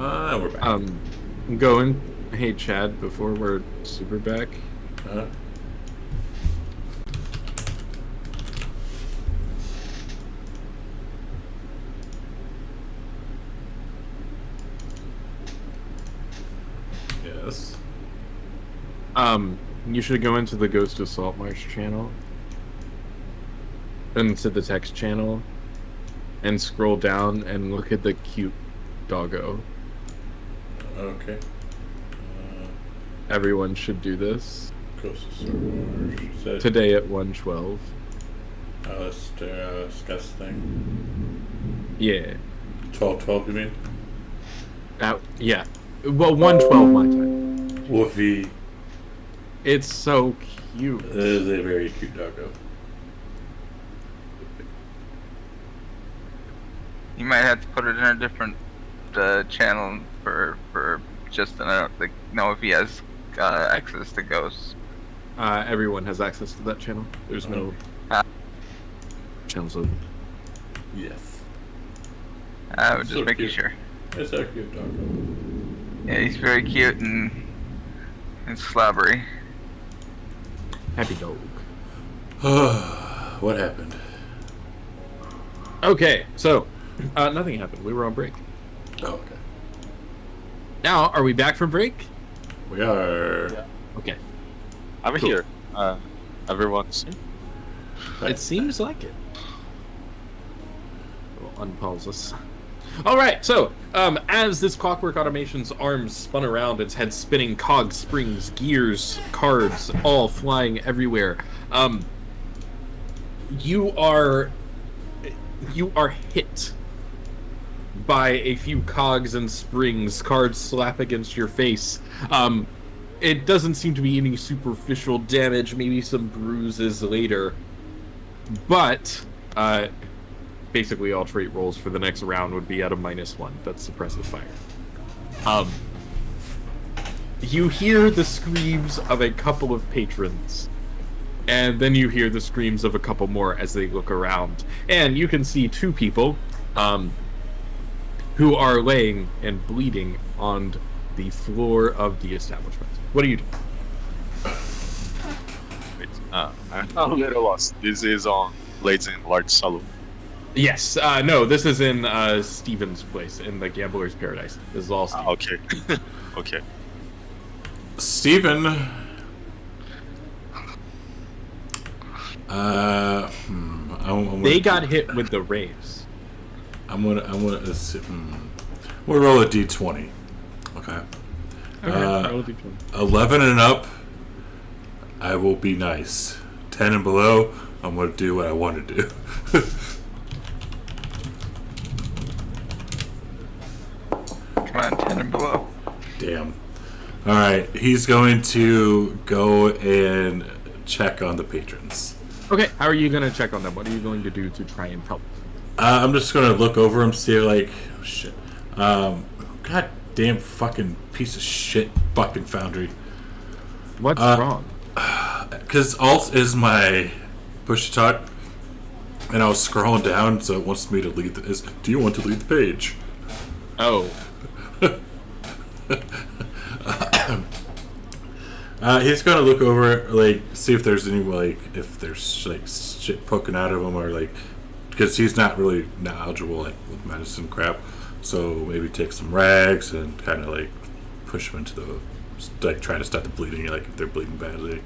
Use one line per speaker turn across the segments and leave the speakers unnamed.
We're back.
Going. Hey, Chad. Before we're super back.
Uh, yes.
You should go into the Ghost of Saltmarsh channel, into the text channel, and scroll down and look at the cute doggo.
Okay.
Everyone should do this
Ghost of Saltmarsh.
today at 1:12.
That's Scott's thing.
Yeah.
12:12, you mean?
Yeah. Well, 1:12 my time.
Woofy.
It's so cute.
It is a very cute doggo.
You might have to put it in a different channel for just to know if he has access to ghosts.
Everyone has access to that channel. There's no channels open.
Yes.
I was just
So
making
cute.
sure.
It's a cute doggo.
Yeah, he's very cute and slobbery.
Happy dog.
What happened?
Okay, so nothing happened. We were on break.
Oh, okay.
Now, are we back from break?
We are.
Yeah.
Okay.
I'm
Cool.
here. Everyone's.
It seems like it. We'll unpause us. All right, so as this Clockwork Automation's arms spun around, its head spinning, cogs, springs, gears, cards, all flying everywhere, you are hit by a few cogs and springs. Cards slap against your face. It doesn't seem to be any superficial damage, maybe some bruises later, but basically all trait rolls for the next round would be at a -1. That's suppressive fire. You hear the screams of a couple of patrons, and then you hear the screams of a couple more as they look around, and you can see two people who are laying and bleeding on the floor of the establishment. What do you do?
Wait, I'm a little lost. This is on Ladies in Large Saloon.
Yes, no, this is in Steven's place, in the Gambler's Paradise. This is all Steven.
Okay. Okay.
Steven.
They got hit with the raves.
I'm gonna assume. We'll roll a d20. Okay.
Roll a d20.
11 and up, I will be nice. 10 and below, I'm gonna do what I want to do.
Come on, 10 and below.
Damn. All right, he's going to go and check on the patrons.
Okay, how are you going to check on them? What are you going to do to try and help?
I'm just gonna look over him, see like, oh, shit. God damn fucking piece of shit, fucking foundry.
What's wrong?
Because alt is my push to talk, and I was scrolling down, so it wants me to lead the. Do you want to lead the page?
Oh.
He's gonna look over, like, see if there's any, like, if there's like shit poking out of him, or like, because he's not really knowledgeable like with medicine crap. So maybe take some rags and kind of like push them into the, like, trying to stop the bleeding, like if they're bleeding badly.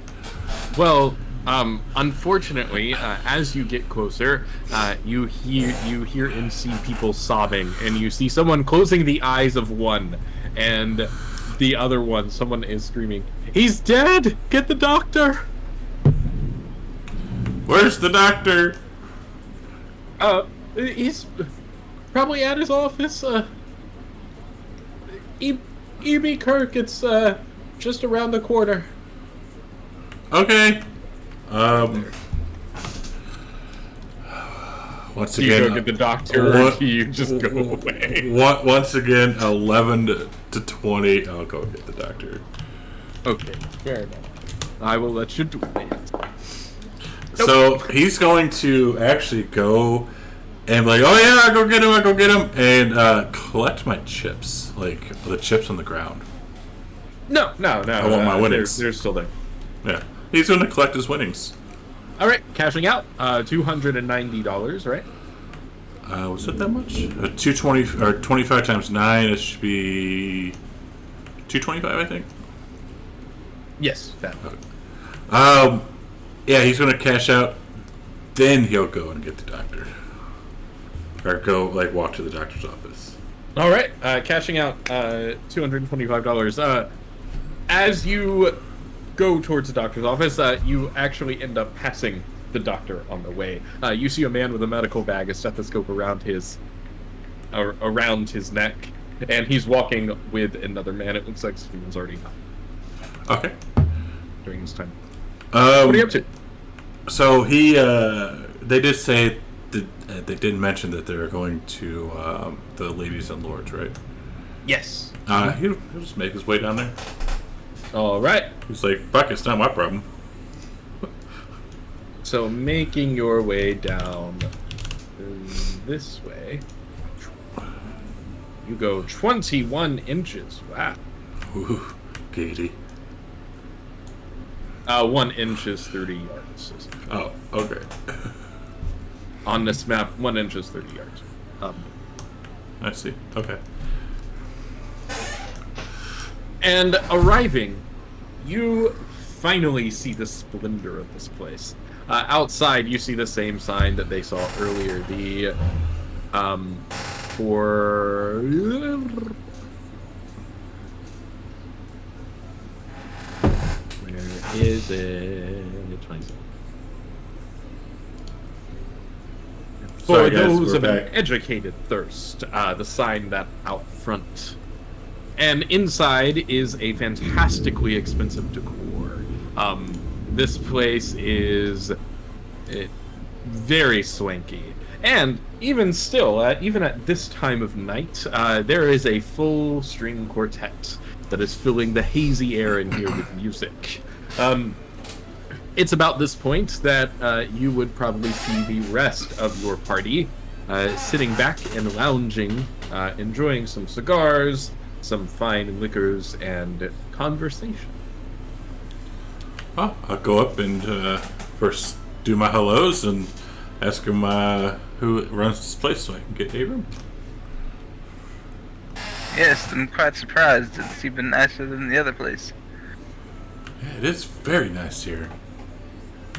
Well, unfortunately, as you get closer, you hear and see people sobbing, and you see someone closing the eyes of one, and the other one, someone is screaming, "He's dead! Get the doctor!"
Where's the doctor?
He's probably at his office. E.B. Kirk, it's just around the corner.
Okay. Once
Do you
again,
go get the doctor, or do you just go away?
Once again, 11 to 20. I'll go get the doctor.
Okay, fair enough. I will let you do it.
So he's going to actually go And like, oh yeah, I go get him, and collect my chips, like the chips on the ground.
No.
I want my winnings.
They're still there.
Yeah, he's going to collect his winnings.
All right, cashing out. $290, right?
Was it that much? 220 or 25 times 9. It should be 225, I think.
Yes, that.
Okay. Yeah, he's going to cash out. Then he'll go and get the doctor, or go like walk to the doctor's office.
All right, cashing out $225. As you go towards the doctor's office, you actually end up passing the doctor on the way. You see a man with a medical bag, a stethoscope around his neck, and he's walking with another man. It looks like Steven's already gone.
Okay.
During this time. What are you up to?
So they did say that they didn't mention that they're going to the Ladies and Lords, right?
Yes.
He'll just make his way down there.
All right.
He's like, "Buck, it's not my problem."
So making your way down this way, you go 21 inches. Wow.
Ooh, giddy.
1 inch is 30 yards.
Oh, okay.
On this map, 1 inch is 30 yards.
I see. Okay.
And arriving, you finally see the splendor of this place. Outside, you see the same sign that they saw earlier. The for where is it? 27. For
Sorry, guys,
those
we're
of an
back.
educated thirst, the sign that out front. And inside is a fantastically expensive decor. This place is very swanky. And even still, even at this time of night, there is a full string quartet that is filling the hazy air in here with music. It's about this point that you would probably see the rest of your party sitting back and lounging, enjoying some cigars, some fine liquors, and conversation.
Well, I'll go up and first do my hellos and ask him who runs this place so I can get a room.
Yes, I'm quite surprised. It's even nicer than the other place.
Yeah, it is very nice here.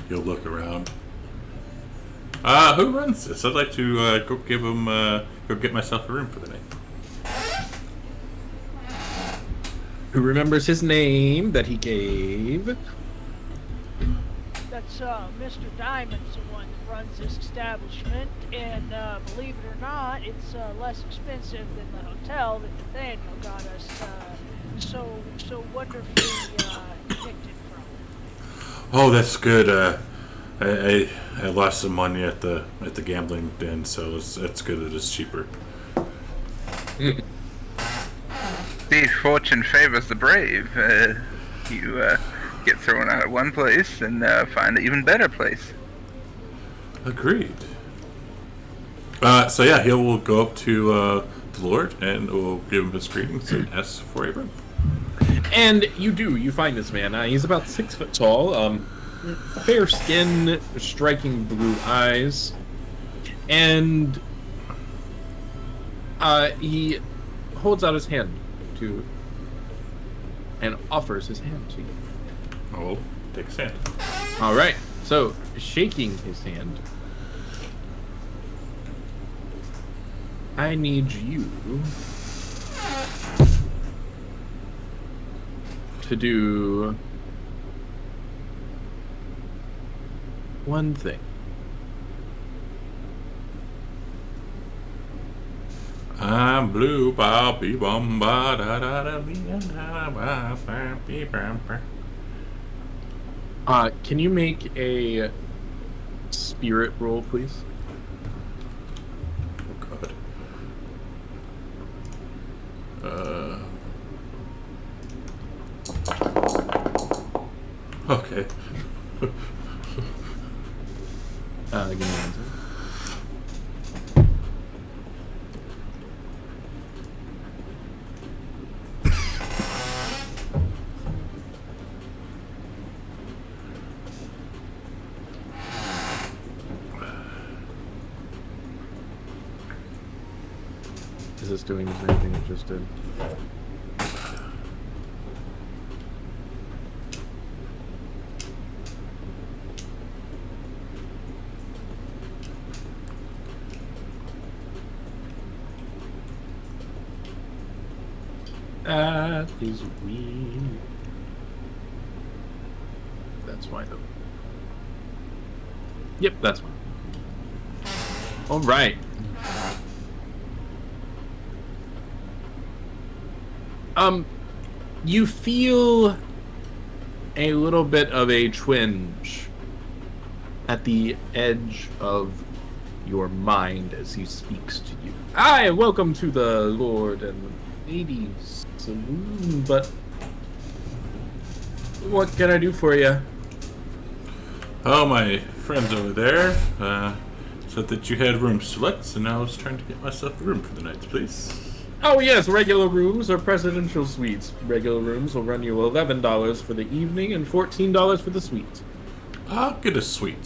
You'll look around. Who runs this? I'd like to go give him, go get myself a room for the night.
Who remembers his name that he gave?
That's Mr. Diamond's the one that runs this establishment, and believe it or not, it's less expensive than the hotel that Nathaniel got us so wonderfully evicted from.
Oh, that's good. I lost some money at the gambling den, so it's good that it's cheaper.
See, fortune favors the brave. You get thrown out of one place and find an even better place.
Agreed. So yeah, he will go up to the Lord and will give him his greetings and ask for a room.
And you do. You find this man. He's about 6 foot tall. Fair skin, striking blue eyes, and he holds out his hand to and offers his hand to you.
Oh, take his hand.
All right. So, shaking his hand, I need you to do one thing.
I'm blue, Bobby Bomba, da da da da da.
Can you make a spirit roll, please?
Oh God. Okay.
Give me one second. is this doing? Is there anything it just did? That is weird. That's why though. Yep, that's fine. All right. You feel a little bit of a twinge at the edge of your mind as he speaks to you. Hi, welcome to the Lord and Ladies Saloon, but what can I do for you?
Oh, my friends over there said that you had room selects, and I was trying to get myself a room for the night, please.
Oh yes, regular rooms or presidential suites. Regular rooms will run you $11 for the evening and $14 for the suite.
I'll get a suite,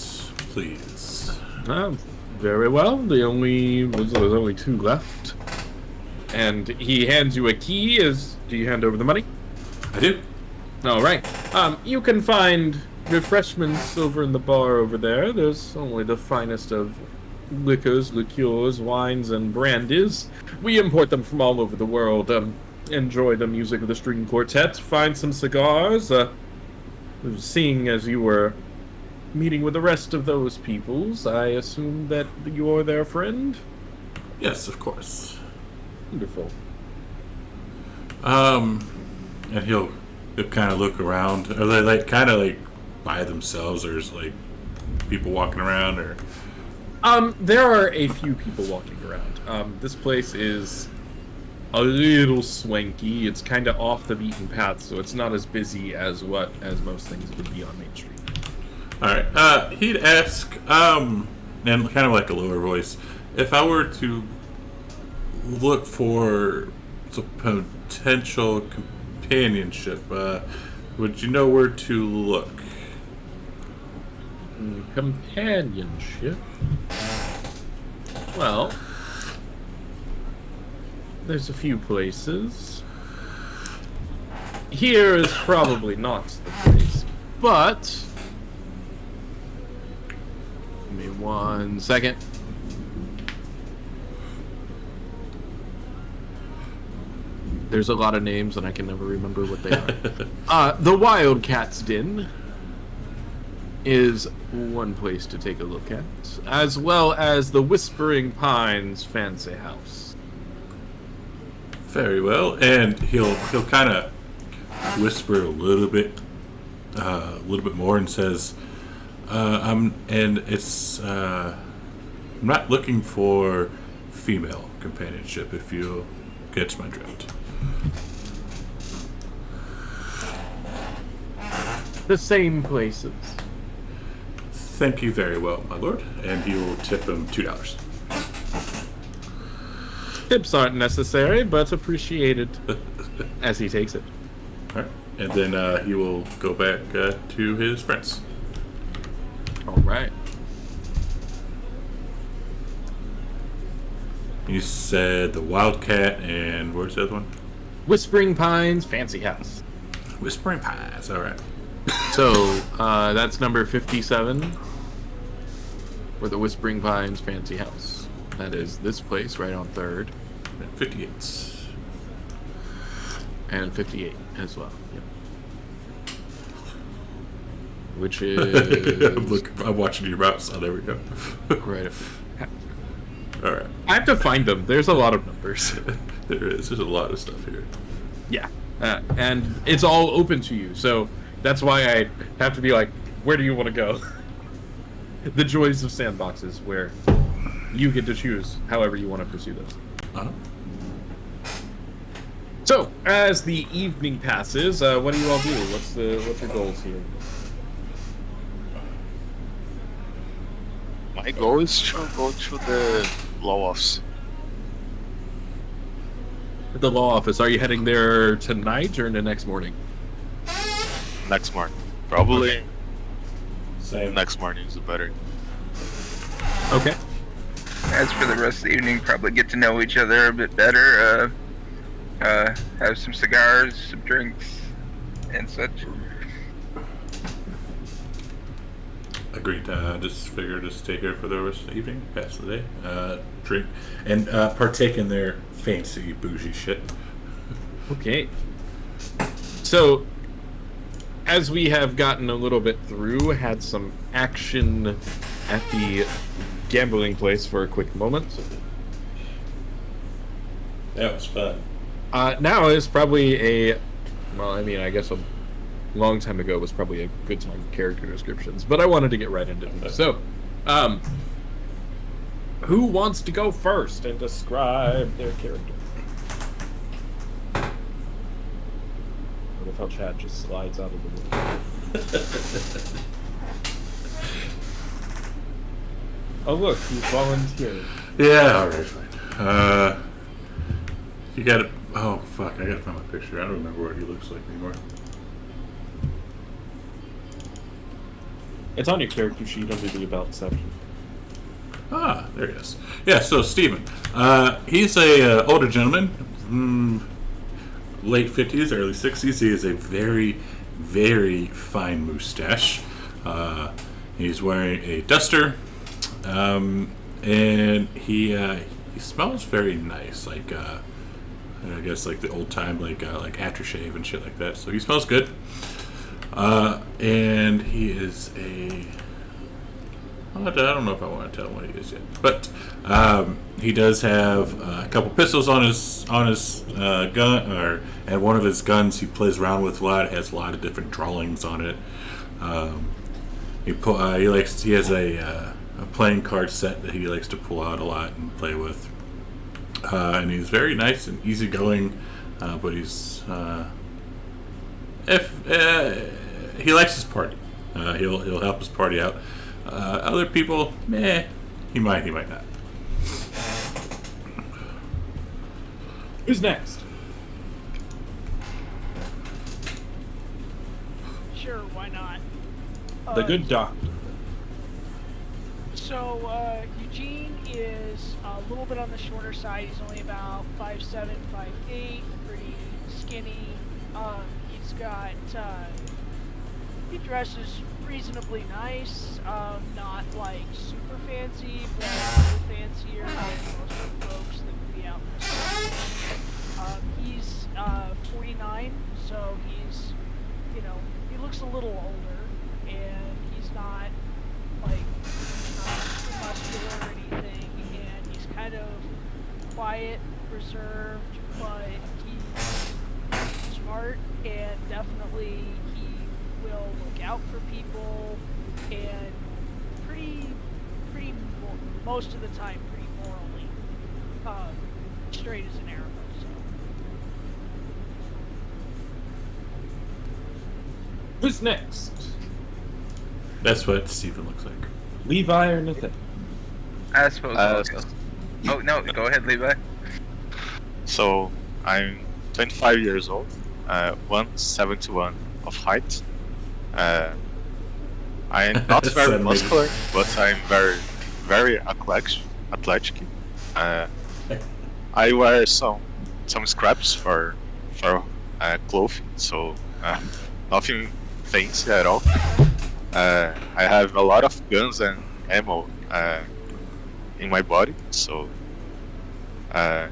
please.
Very well. There's only 2 left. And he hands you a key. Do you hand over the money?
I do.
All right. You can find refreshments over in the bar over there. There's only the finest of liquors, liqueurs, wines, and brandies. We import them from all over the world. Enjoy the music of the string quartet. Find some cigars. Seeing as you were meeting with the rest of those peoples, I assume that you're their friend?
Yes, of course.
Wonderful.
And he'll kind of look around. Are they like kind of like by themselves, or is like people walking around, or?
There are a few people walking around. This place is a little swanky. It's kind of off the beaten path, so it's not as busy as most things would be on Main Street.
All right. He'd ask, and kind of like a lower voice, if I were to look for some potential companionship, would you know where to look?
Companionship? Well, there's a few places. Here is probably not the place, but give me 1 second. There's a lot of names and I can never remember what they are. The Wildcat's Den is one place to take a look at, as well as the Whispering Pines Fancy House.
Very well, and he'll kind of whisper a little bit more, and says, I'm not looking for female companionship, if you catch my drift.
The same places.
Thank you very well, my lord. And he will tip him $2.
Tips aren't necessary, but appreciated as he takes it.
All right. And then he will go back to his friends.
All right.
You said the Wildcat, and where's the other one?
Whispering Pines Fancy House.
Whispering Pines. All right.
So, that's number 57 for the Whispering Pines Fancy House. That is this place right on 3rd.
58.
And 58 as well. Yep. Which is...
I'm watching your mouse. Oh, there we go.
right up.
All right.
I have to find them. There's a lot of numbers.
There is. There's a lot of stuff here.
Yeah. And it's all open to you, so that's why I have to be like, where do you want to go? The joys of sandboxes, where you get to choose however you want to pursue those.
Uh-huh.
So, as the evening passes, what do you all do? What's your goals here?
My goal is to go to the law office.
The law office. Are you heading there tonight or the next morning?
Next morning. Probably
Same.
next morning is better.
Okay.
Yeah, as for the rest of the evening, probably get to know each other a bit better. Have some cigars, some drinks, and such.
Agreed. Just figure to stay here for the rest of the evening, pass the day, drink, and partake in their fancy bougie shit.
Okay. So, as we have gotten a little bit through, had some action at the gambling place for a quick moment.
That was fun.
Now is probably I guess a long time ago was probably a good time for character descriptions, but I wanted to get right into them. So, who wants to go first and describe their character? What if how Chad just slides out of the room? Oh look, he's volunteered.
Yeah, alright, fine. You gotta... Oh, fuck, I gotta find my picture. I don't remember what he looks like anymore.
It's on your character sheet under the About section.
Ah, there he is. Yeah, so Steven. He's a older gentleman, late 50s, early 60s. He has a very, very fine mustache. He's wearing a duster, and he smells very nice, like I guess like the old time like aftershave and shit like that. So he smells good. And he is I don't know if I want to tell him what he is yet, but he does have a couple pistols on his gun, and one of his guns he plays around with a lot. It has a lot of different drawings on it. He has a playing card set that he likes to pull out a lot and play with. And he's very nice and easygoing, but he's he likes his party. He'll help his party out. Other people, he might not.
Who's next?
Sure, why not?
The good doctor.
So, Eugene is a little bit on the shorter side. He's only about 5'7", 5'8", pretty skinny. He's got, he dresses reasonably nice, not like super fancy, but a little fancier than most of the folks that would be out in the street. He's 49, so he's, he looks a little older, and he's not super muscular or anything, and he's kind of quiet, reserved, but he's smart, and definitely he will look out for people, and most of the time pretty morally straight as an arrow. So.
Who's next?
That's what Steven looks like.
Levi or Nathan?
I suppose I'll go. Oh, no, go ahead, Levi.
So, I'm 25 years old, 171 of height. I'm not very muscular, but I'm very, very athletic. I wear some scraps for clothing, so nothing fancy at all. I have a lot of guns and ammo in my body, so can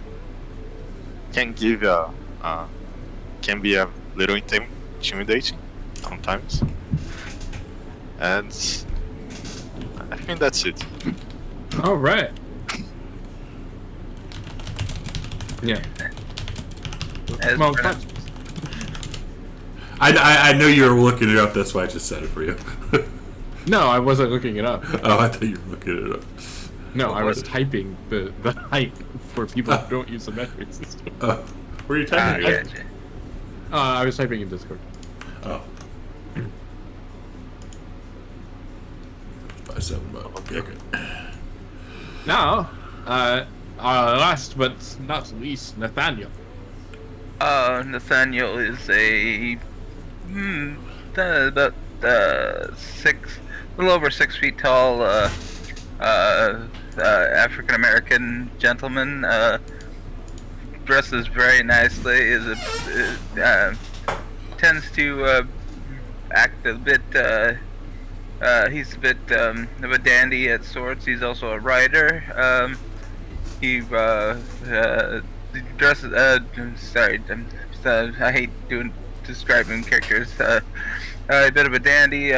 be a little intimidating sometimes, and I think that's it.
All right. Yeah.
As
Well,
for-
I know you were looking it up. That's why I just said it for you.
no, I wasn't looking it up.
Oh, I thought you were looking it up.
No, I was
was it?
typing the height for people who don't use the metric system.
Were you typing
I
it?
gotcha.
I was typing in Discord.
Oh. 5'7", but okay, good.
Now, last but not least, Nathaniel.
Nathaniel is a about a little over 6 feet tall, African American gentleman. Dresses very nicely. Tends to act a bit. He's a bit of a dandy at sorts. He's also a writer. He dresses. Sorry, I hate describing characters. A bit of a dandy.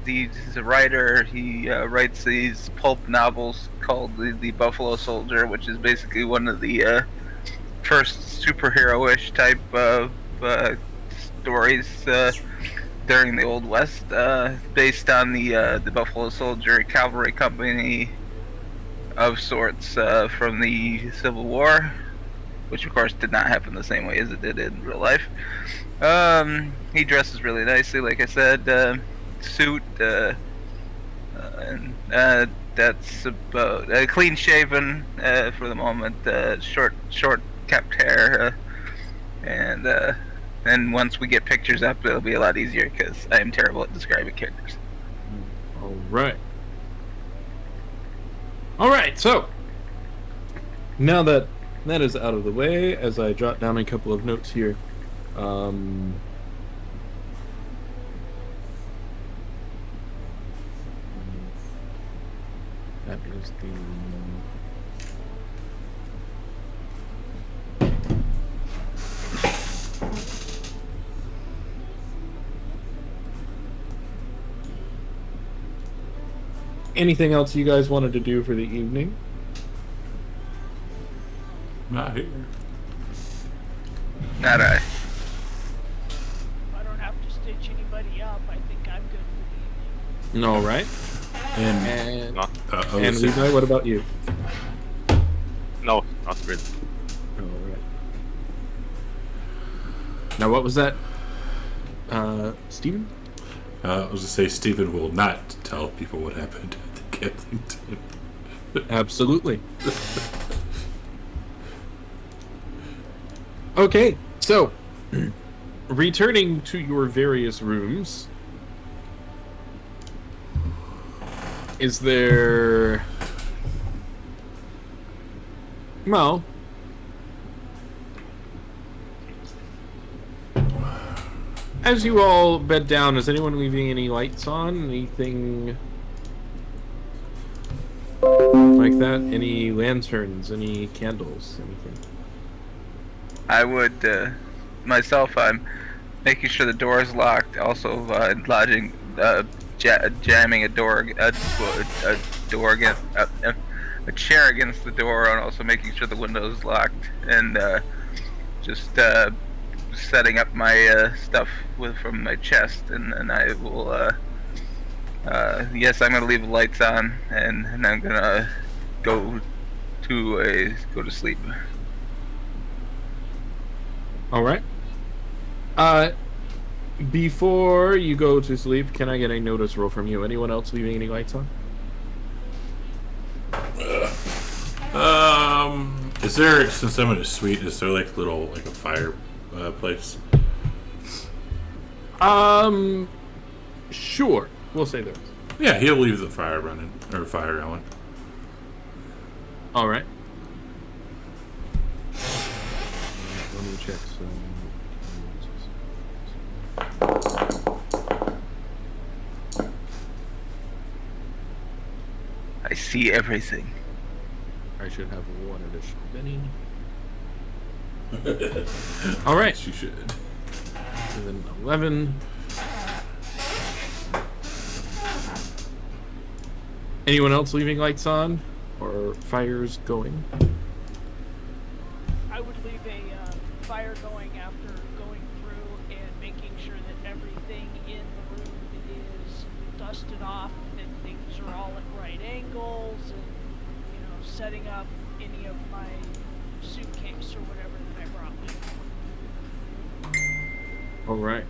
He's a writer. He writes these pulp novels called the Buffalo Soldier, which is basically one of the first superhero-ish type of stories during the Old West, based on the Buffalo Soldier cavalry company of sorts from the Civil War, which of course did not happen the same way as it did in real life. He dresses really nicely, like I said, suit, and that's about clean shaven for the moment, short kept hair, and once we get pictures up, it'll be a lot easier because I am terrible at describing characters.
All right. So now that is out of the way, as I jot down a couple of notes here. That is the. Anything else you guys wanted to do for the evening?
Not here.
Not I.
If I don't have to stitch anybody up, I think I'm good for the evening.
All right.
And
Not,
And Levi, what about you?
no, not really.
All right. Now, what was that, Steven?
I was to say Stephen will not tell people what happened at the Kensington.
Absolutely. Okay, so returning to your various rooms, is there... Well, as you all bed down, is anyone leaving any lights on? Anything like that? Any lanterns? Any candles? Anything?
I would myself. I'm making sure the door is locked. Also, lodging, jamming a door, a door against a chair against the door, and also making sure the window is locked, and just setting up my stuff from my chest, and then I will. Yes, I'm gonna leave the lights on, and I'm gonna go to sleep.
All right. Before you go to sleep, can I get a notice roll from you? Anyone else leaving any lights on?
Is there, since I'm in a suite, is there like a fire place?
Sure. We'll say there is.
Yeah, he'll leave the fire running or fire going.
All right. Let me check
I see everything.
I should have one additional Benny. All right.
Yes, you should.
And then 11. Anyone else leaving lights on or fires going?
I would leave a fire going after going through and making sure that everything in the room is dusted off and things are all at right angles, and setting up any of my suitcase or whatever that I brought with me.
All right.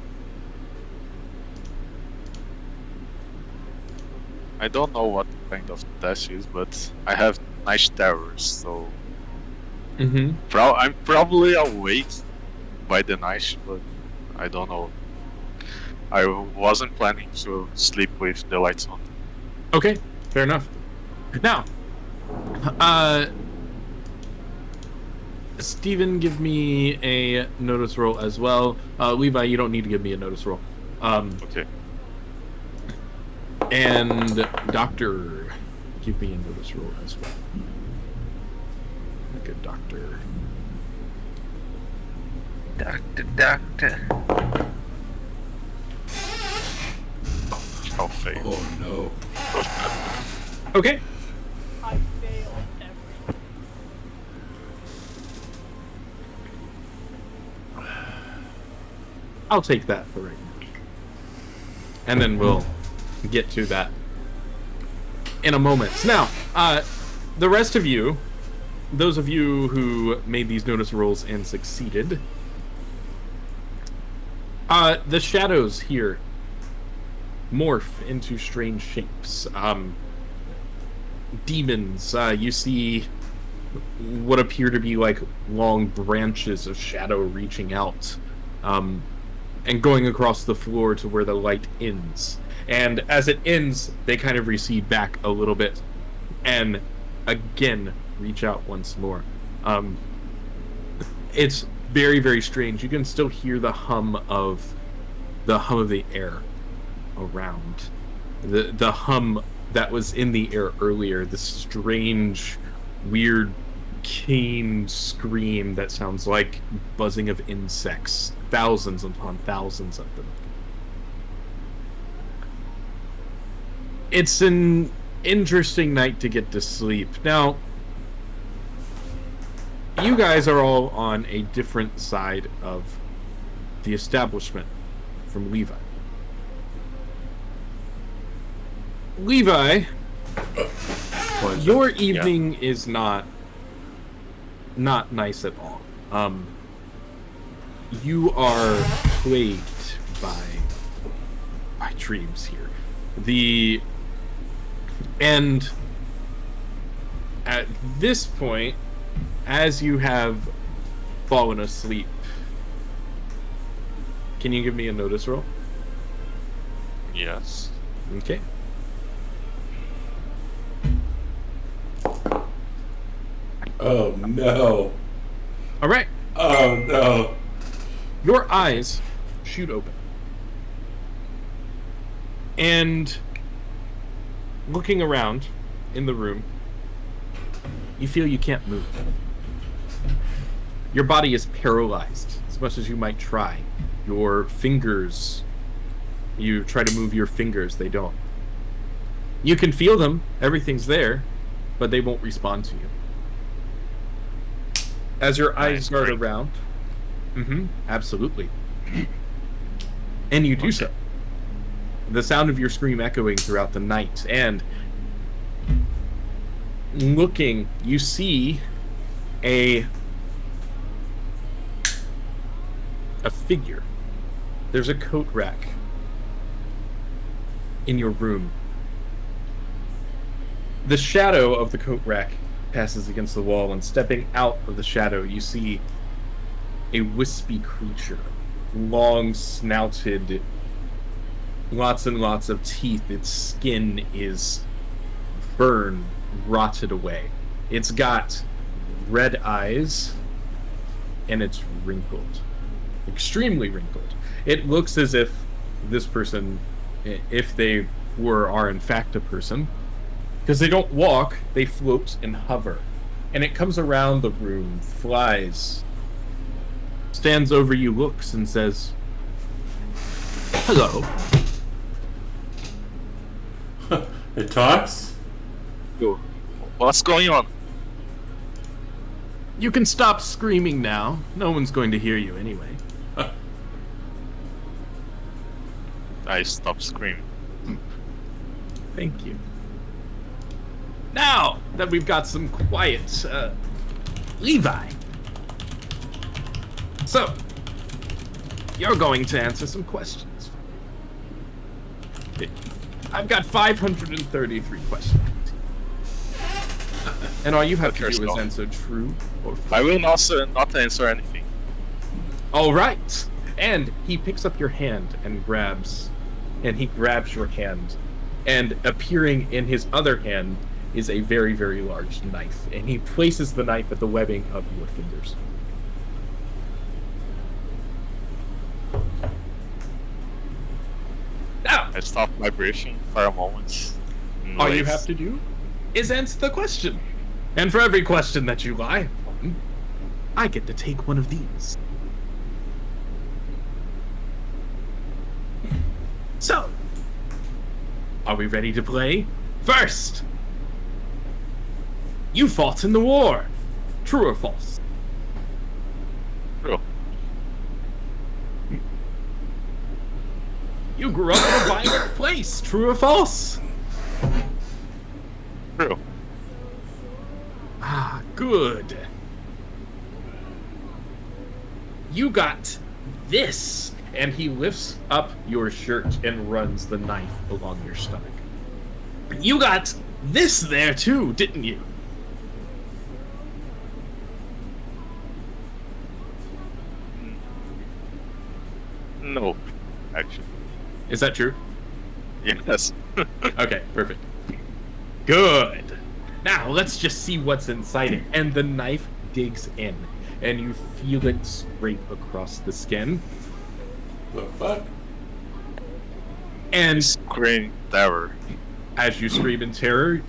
I don't know what kind of test is, but I have night terrors, so
Mm-hmm.
I'm probably awake by the night, but I don't know. I wasn't planning to sleep with the lights on.
Okay, fair enough. Now, Steven, give me a notice roll as well. Levi, you don't need to give me a notice roll.
Okay.
And Doctor, give me a notice roll as well. Like a doctor.
Doctor.
I'll fail.
Oh no.
Okay.
I failed everything.
I'll take that for right now. And then we'll get to that in a moment. Now, the rest of you, those of you who made these notice rolls and succeeded, the shadows here morph into strange shapes. Demons, you see what appear to be like long branches of shadow reaching out, and going across the floor to where the light ends. And as it ends, they kind of recede back a little bit, and again reach out once more. It's very, very strange. You can still hear the hum of the air around. The hum that was in the air earlier, the strange, weird, keen scream that sounds like buzzing of insects, thousands upon thousands of them. It's an interesting night to get to sleep. Now, you guys are all on a different side of the establishment from Levi. Levi, your evening is not nice at all. You are plagued by dreams here. And at this point, as you have fallen asleep, can you give me a notice roll?
Yes.
Okay.
Oh no.
All right.
Oh no.
Your eyes shoot open. And looking around in the room, you feel you can't move. Your body is paralyzed as much as you might try. Your fingers, you try to move your fingers, they don't. You can feel them, everything's there, but they won't respond to you. As your eyes dart around, absolutely. And you do so. The sound of your scream echoing throughout the night, and looking, you see a figure. There's a coat rack in your room. The shadow of the coat rack passes against the wall, and stepping out of the shadow, you see a wispy creature, long snouted, lots and lots of teeth. Its skin is burned, rotted away. It's got red eyes, and it's wrinkled, extremely wrinkled. It looks as if this person, if they are in fact a person, because they don't walk, they float and hover. And it comes around the room, flies, stands over you, looks, and says, "Hello."
It talks?
Yo, what's going on?
You can stop screaming now. No one's going to hear you anyway.
I stopped screaming.
Thank you. Now that we've got some quiet, Levi. So, you're going to answer some questions. I've got 533 questions. And all you have to do is answer true or false.
I will not answer anything.
All right. And he picks up your hand and grabs your hand. And appearing in his other hand is a very, very large knife, and he places the knife at the webbing of your fingers. Now,
I stop my breathing for a moment.
all you have to do is answer the question. And for every question that you lie upon, I get to take one of these. So, are we ready to play? First, you fought in the war. True or false?
True.
You grew up in a violent place. True or false?
True.
Ah, good. You got this. And he lifts up your shirt and runs the knife along your stomach. You got this there too, didn't you?
No, actually.
Is that true?
Yes.
Okay, perfect. Good. Now let's just see what's inside it. And the knife digs in, and you feel it scrape across the skin.
The fuck?
And
Screen terror.
as you scream in terror,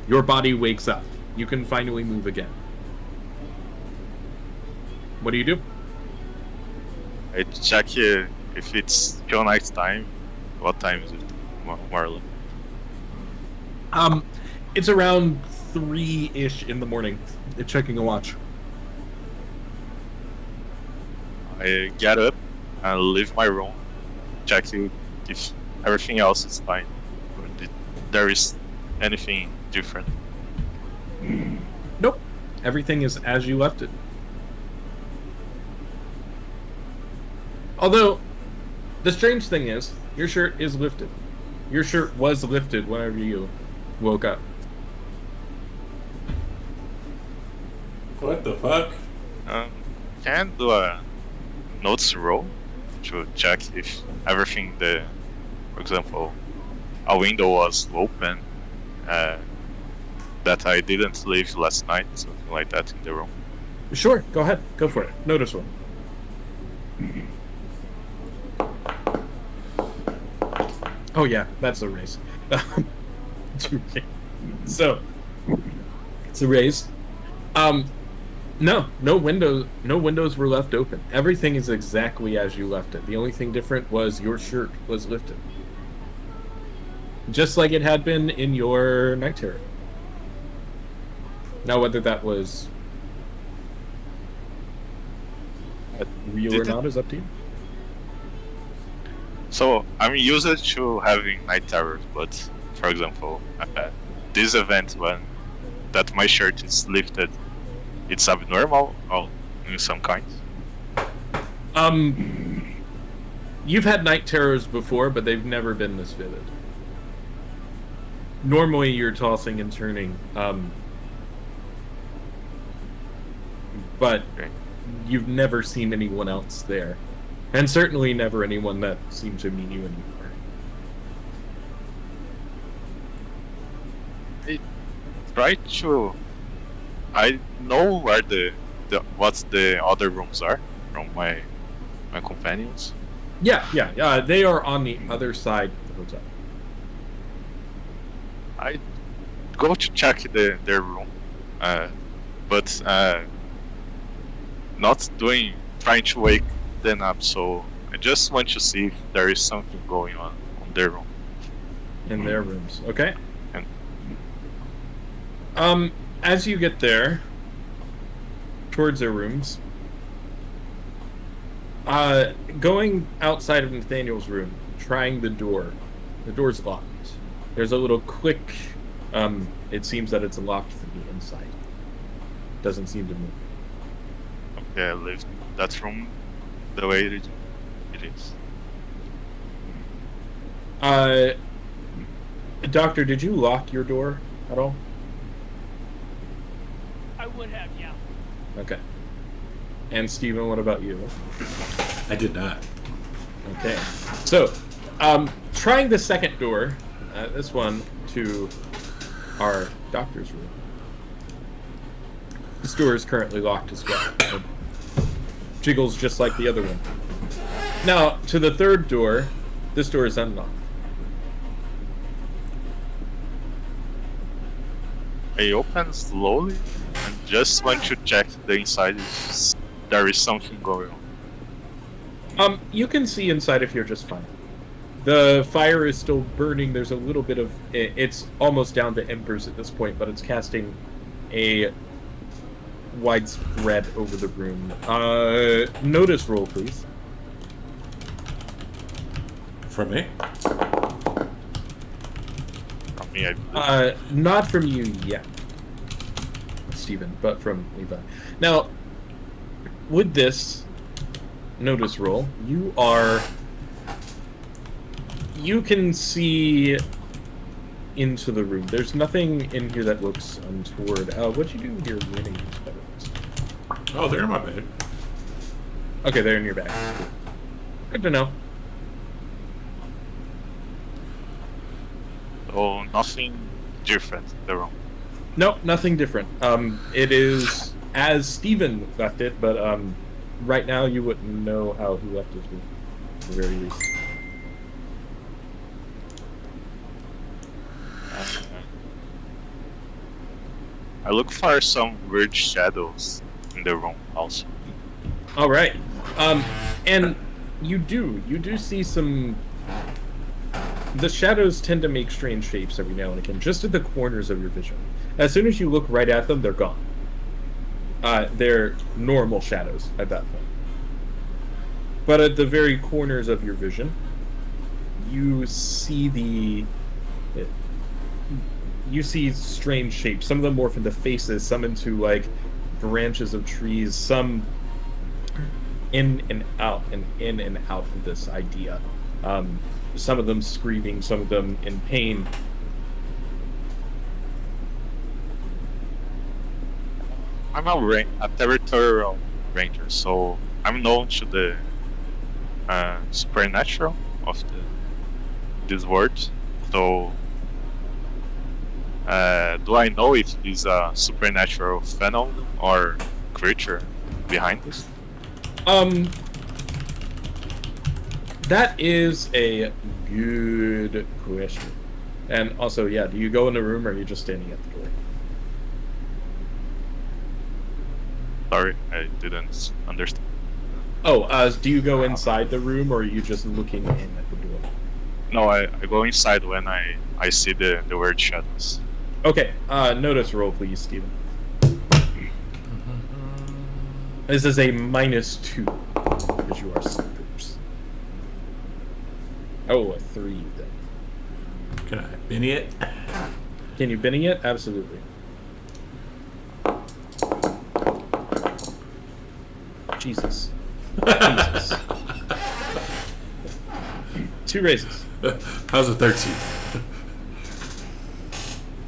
your body wakes up. You can finally move again. What do you do?
I check if it's still night time. What time is it, Marlon?
It's around 3-ish in the morning. You're checking a watch.
I get up and leave my room, check if everything else is fine, or if there is anything different.
Nope. Everything is as you left it. Although, the strange thing is, your shirt is lifted. Your shirt was lifted whenever you woke up.
What the fuck?
Can I do a notes roll to check if everything for example, a window was open that I didn't leave last night, something like that in the room.
Sure, go ahead. Go for it. Notice one. Oh yeah, that's a raise. So, it's a raise. No windows were left open. Everything is exactly as you left it. The only thing different was your shirt was lifted. Just like it had been in your night terror. Now, whether that was real or not is up to you.
So I'm used to having night terrors, but for example, this event when that my shirt is lifted, it's abnormal or in some kind.
You've had night terrors before, but they've never been this vivid. Normally, you're tossing and turning, but
Okay.
you've never seen anyone else there, and certainly never anyone that seemed to mean you anymore.
Try to. I know where what the other rooms are from my companions.
Yeah. They are on the other side of the hotel.
I go to check their room, but not trying to wake them up. So I just want to see if there is something going on their room.
In their rooms. Okay.
And
As you get there, towards their rooms, going outside of Nathaniel's room, trying the door's locked. There's a little click. It seems that it's locked from the inside. Doesn't seem to move.
okay, I leave that room the way it is.
Doctor, did you lock your door at all?
I would have, yeah.
Okay. And Steven, what about you?
I did not.
Okay. So, trying the second door, this one to our doctor's room. This door is currently locked as well. It jiggles just like the other one. Now, to the third door, this door is unlocked.
I open slowly and just want to check the inside if there is something going on.
You can see inside if you're just fine. The fire is still burning. There's a little bit of... It's almost down to embers at this point, but it's casting a widespread over the room. Notice roll, please.
From me?
From me, I believe.
Not from you yet, Stephen, but from Levi. Now, with this notice roll, you can see into the room. There's nothing in here that looks untoward. What'd you do with your winning spells?
Oh, they're in my bag.
Okay, they're in your bag. Good to know.
Oh, nothing different in the room.
Nope, nothing different. It is as Steven left it, but right now you wouldn't know how he left his room. At the very least.
I look for some weird shadows in the room also.
All right, and you do see some. The shadows tend to make strange shapes every now and again, just at the corners of your vision. As soon as you look right at them, they're gone. They're normal shadows at that point. But at the very corners of your vision, you see strange shapes. Some of them morph into faces, some into like branches of trees, some in and out of this idea. Some of them screaming, some of them in pain.
I'm a territorial ranger, so I'm known to the supernatural of this world. So, do I know if it's a supernatural phenomenon or creature behind this?
That is a good question. And also, yeah, do you go in the room or are you just standing at the door?
Sorry, I didn't understand.
Oh, do you go inside the room or are you just looking in at the door?
No, I go inside when I see the weird shadows.
Okay, notice roll, please, Steven. This is a -2, because you are sleepers. Oh, a 3 then.
Can I Benny it?
Can you Benny it? Absolutely. Jesus. Jesus. 2 raises.
How's a 13?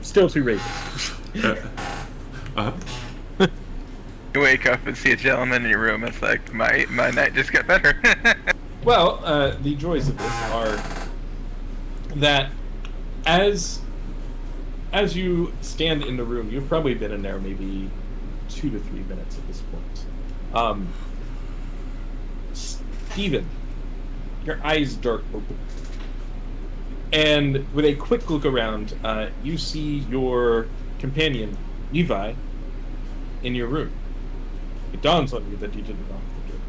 Still 2 raises.
Uh-huh.
You wake up and see a gentleman in your room. It's like my night just got better.
Well, the joys of this are that as you stand in the room, you've probably been in there maybe 2 to 3 minutes at this point. Steven, your eyes dart open. And with a quick look around, you see your companion, Levi, in your room. It dawns on you that you didn't lock the door.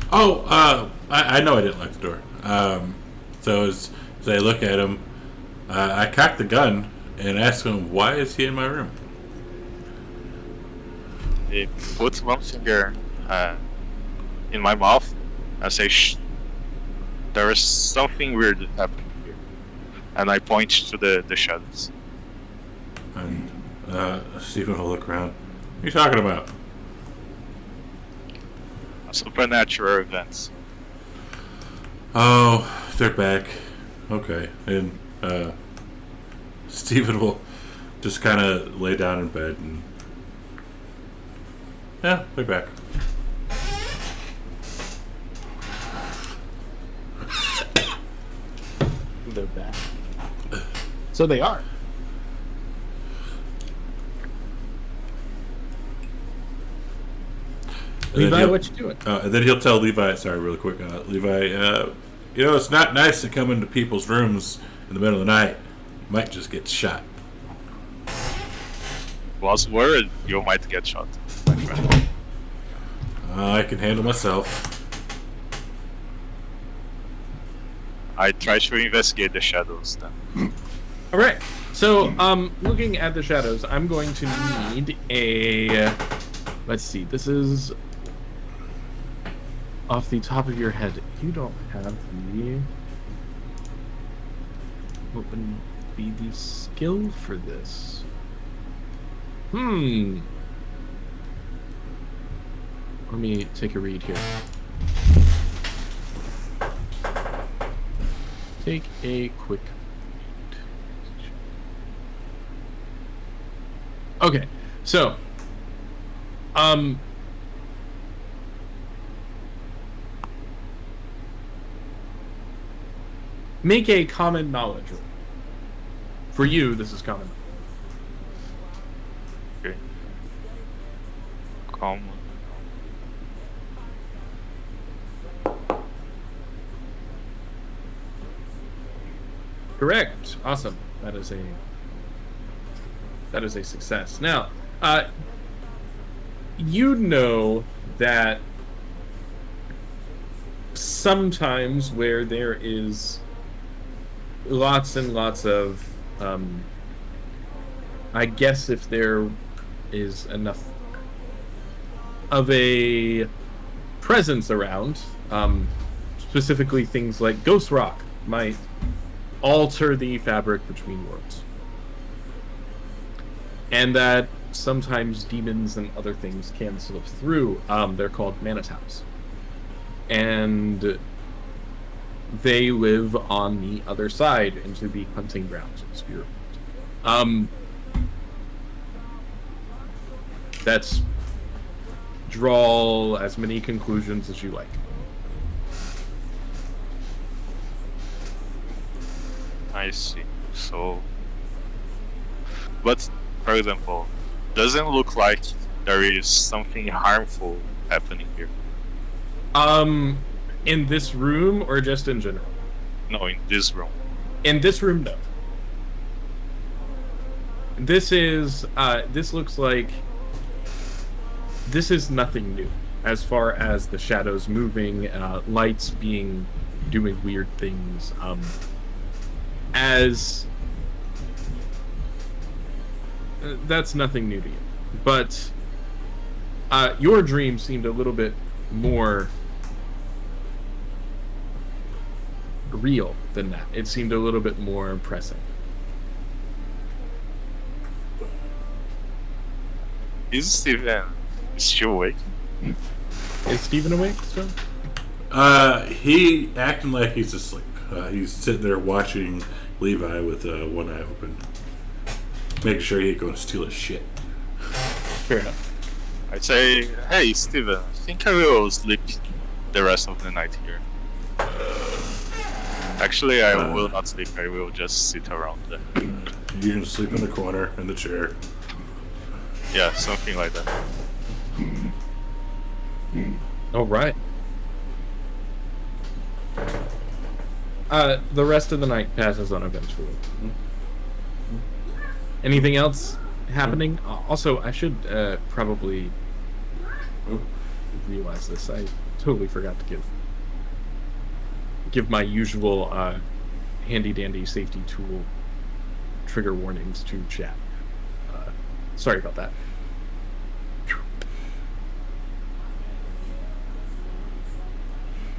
Oh, I know I didn't lock the door. So as I look at him, I cock the gun and ask him, why is he in my room?
He puts one finger in my mouth and say, "Shh, there is something weird happening here." And I point to the shadows.
And Stephen will look around. What are you talking about?
Supernatural events.
Oh, they're back. Okay. And Stephen will just kind of lay down in bed and... Yeah, they're back.
They're back. So they are. Levi, what you doing?
And then he'll tell Levi, sorry, really quick, Levi, it's not nice to come into people's rooms in the middle of the night. You might just get shot.
Was worried you might get shot, my friend.
I can handle myself.
I try to investigate the shadows then.
All right. So, looking at the shadows, I'm going to need a. Let's see. This is off the top of your head. You don't have the. What would be the skill for this? Let me take a read here. Take a quick read. Okay, so, make a common knowledge roll. For you, this is common.
Okay. Common.
Correct. Awesome. That is a success. Now, you know that sometimes where there is lots and lots of I guess if there is enough of a presence around, specifically things like ghost rock might alter the fabric between worlds. And that sometimes demons and other things can slip through. They're called manitows. And they live on the other side into the hunting grounds of the spirit world. That's draw as many conclusions as you like.
I see. So, but for example, doesn't look like there is something harmful happening here.
In this room or just in general?
No, in this room.
In this room, no. This is, this looks like, this is nothing new as far as the shadows moving, lights doing weird things, that's nothing new to you. But, your dream seemed a little bit more real than that. It seemed a little bit more pressing.
Is Steven still awake?
Is Steven awake still?
He acting like he's asleep. He's sitting there watching Levi with one eye open, making sure he ain't going to steal his shit.
Fair enough.
I'd say, hey Steven, I think I will sleep the rest of the night here. Actually, I will not sleep. I will just sit around there.
You can sleep in the corner in the chair.
Yeah, something like that.
All right. The rest of the night passes uneventfully. Anything else happening? Also, I should probably realize this. I totally forgot to give my usual handy dandy safety tool trigger warnings to chat. Sorry about that.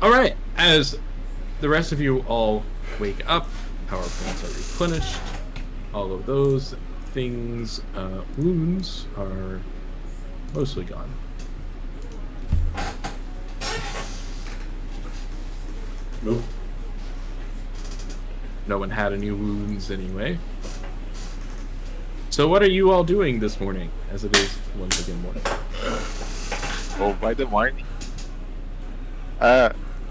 All right, as the rest of you all wake up, power plants are replenished, all of those things, wounds are mostly gone.
Nope.
No one had any wounds anyway. So what are you all doing this morning, as it is once again morning?
Oh, by the morning.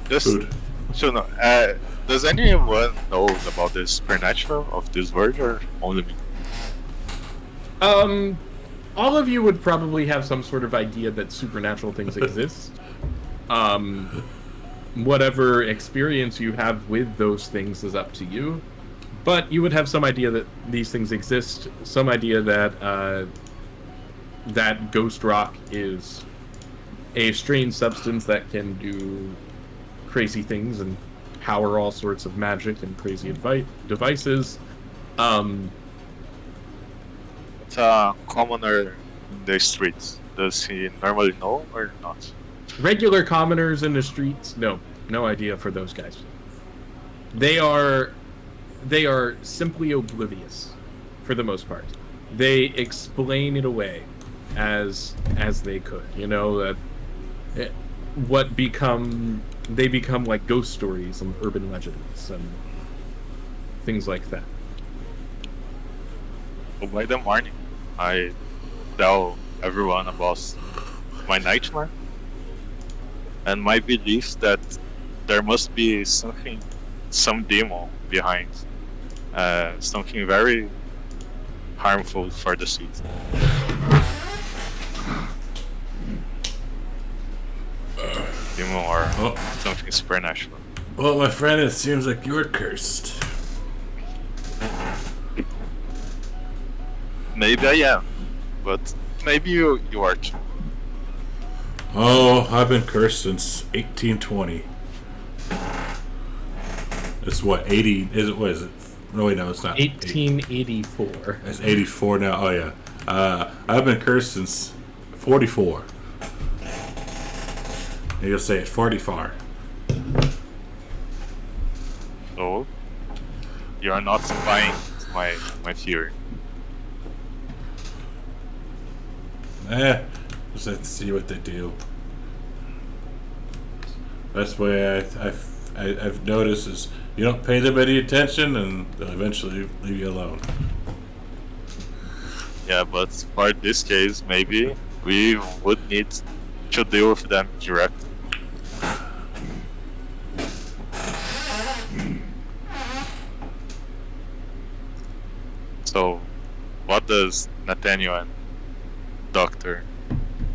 Just
Food.
so no. Does anyone know about the supernatural of this world, or only me?
All of you would probably have some sort of idea that supernatural things exist. Whatever experience you have with those things is up to you. But you would have some idea that these things exist, some idea that that ghost rock is a strange substance that can do crazy things and power all sorts of magic and crazy devices.
It's a commoner in the streets. Does he normally know or not?
Regular commoners in the streets, no idea for those guys. They are simply oblivious for the most part. They explain it away as they could. You know that they become like ghost stories and urban legends and things like that.
But by the morning, I tell everyone about my nightmare and my belief that there must be something, some demon behind, something very harmful for the city. Demon or something supernatural.
Well, my friend, it seems like you're cursed.
Maybe I am, but maybe you are too.
Oh, I've been cursed since 1820. It's what, 80? What is it? No, wait, no, it's not.
1884.
It's 84 now. Oh, yeah. I've been cursed since 44. You'll say it 44.
So, you are not buying my theory.
Just have to see what they do. That's why I've noticed is you don't pay them any attention and they'll eventually leave you alone.
Yeah, but for this case, maybe we would need to deal with them directly. So, what does Nathaniel and Doctor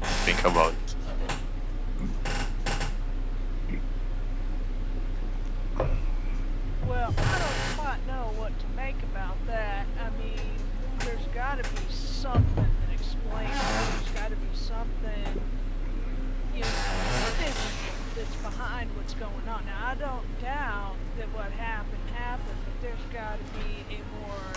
think about it?
Well, I don't quite know what to make about that. I mean, there's got to be something that explains it. There's got to be something, you know, that's behind what's going on. Now, I don't doubt that what happened, but there's got to be a more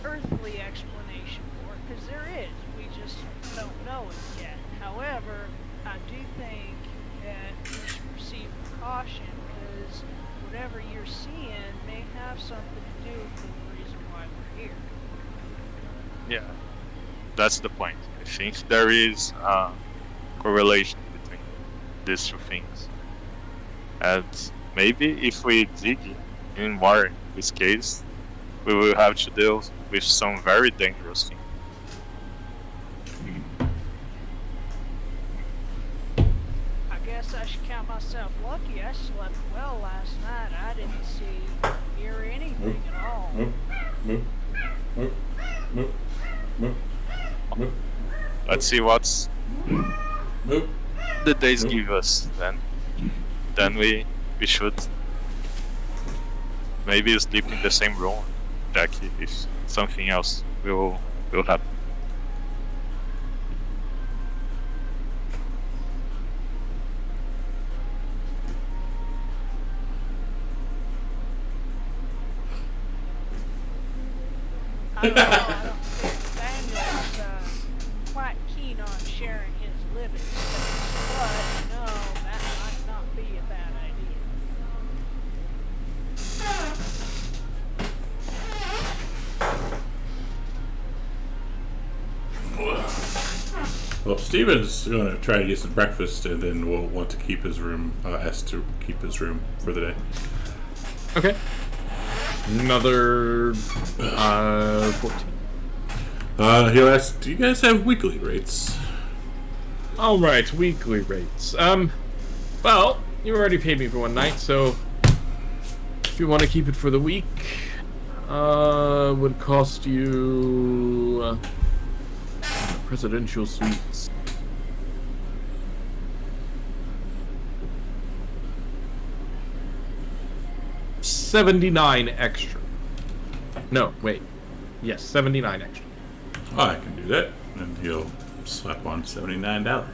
earthly explanation for it, because there is. We just don't know it yet. However, I do think that we should proceed with caution, because whatever you're seeing may have something to do with the reason why we're here.
Yeah, that's the point. I think there is a correlation between these two things. And maybe if we dig in more in this case, we will have to deal with some very dangerous things.
I guess I should count myself lucky. I slept well last night. I didn't see, hear anything at all.
Let's see what's the days give us then we should maybe sleep in the same room, check if something else will happen.
I don't know. I don't think Daniel's quite keen on sharing his living space, but no, that might not be a bad idea.
Well, Steven's going to try to get some breakfast and then we'll want to keep his room, ask to keep his room for the day.
Okay. Another 14.
He'll ask, do you guys have weekly rates?
All right, weekly rates. Well, you already paid me for one night, so if you want to keep it for the week, would cost you presidential suites. $79 extra. No, wait. Yes, $79 extra.
Oh, I can do that. And he'll slap on $79.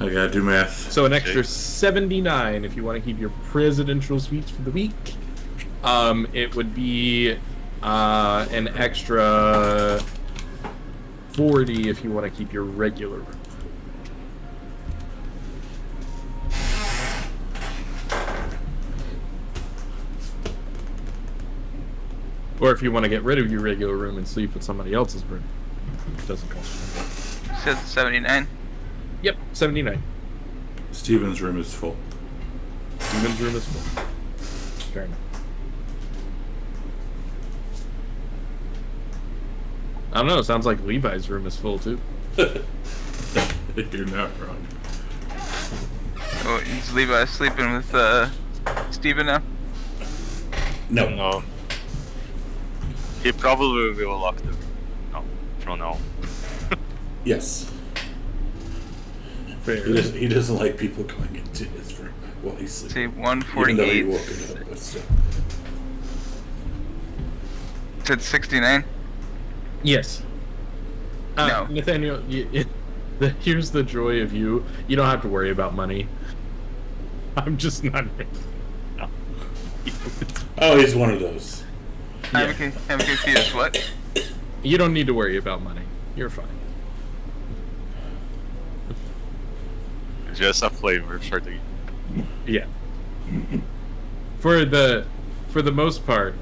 I gotta do math.
So an extra $79 if you want to keep your presidential suites for the week. It would be an extra $40 if you want to keep your regular room. Or if you want to get rid of your regular room and sleep in somebody else's room. It doesn't cost you.
Says 79.
Yep, 79.
Steven's room is full.
Steven's room is full. Fair enough. I don't know, it sounds like Levi's room is full too.
You're not wrong.
Oh, is Levi sleeping with Steven now?
No.
No. He probably will lock the room. No, from now.
Yes.
Fair.
He doesn't like people going into his room while he's
See,
sleeping.
148.
Even though he woke it up, but still.
Said 69.
Yes.
No.
Nathaniel, here's the joy of you. You don't have to worry about money. I'm just not. No.
Oh, he's one of those.
I'm confused. What?
You don't need to worry about money. You're fine.
Just a flavor for the.
Yeah. For the most part,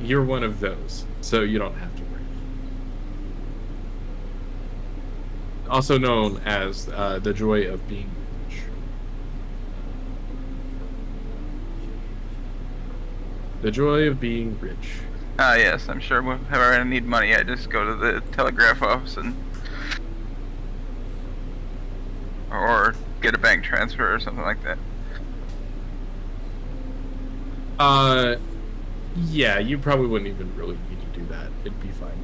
you're one of those, so you don't have to worry. Also known as the joy of being rich. The joy of being rich.
Ah, yes, I'm sure whenever I need money, I just go to the telegraph office or get a bank transfer or something like that.
Yeah, you probably wouldn't even really need to do that. It'd be fine.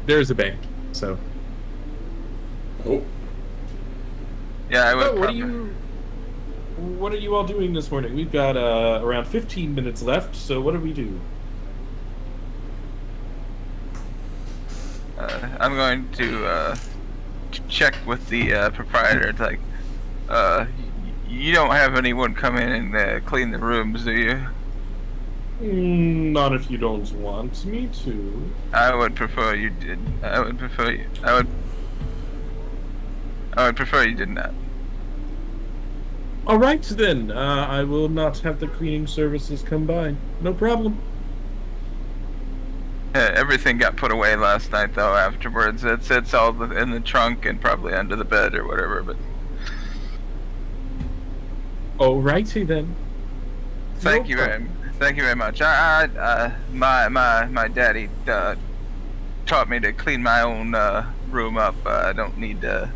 There's a bank, so.
Oh.
Yeah, I would.
Oh,
probably.
What are you all doing this morning? We've got around 15 minutes left, so what do we do?
I'm going to check with the proprietor. It's like, you don't have anyone come in and clean the rooms, do you?
Not if you don't want me to.
I would prefer you did. I would prefer you did not.
All right then. I will not have the cleaning services come by. No problem.
Everything got put away last night, though. Afterwards, it's all in the trunk and probably under the bed or whatever. But
Alrighty then.
thank you very much. My daddy taught me to clean my own room up. I don't need the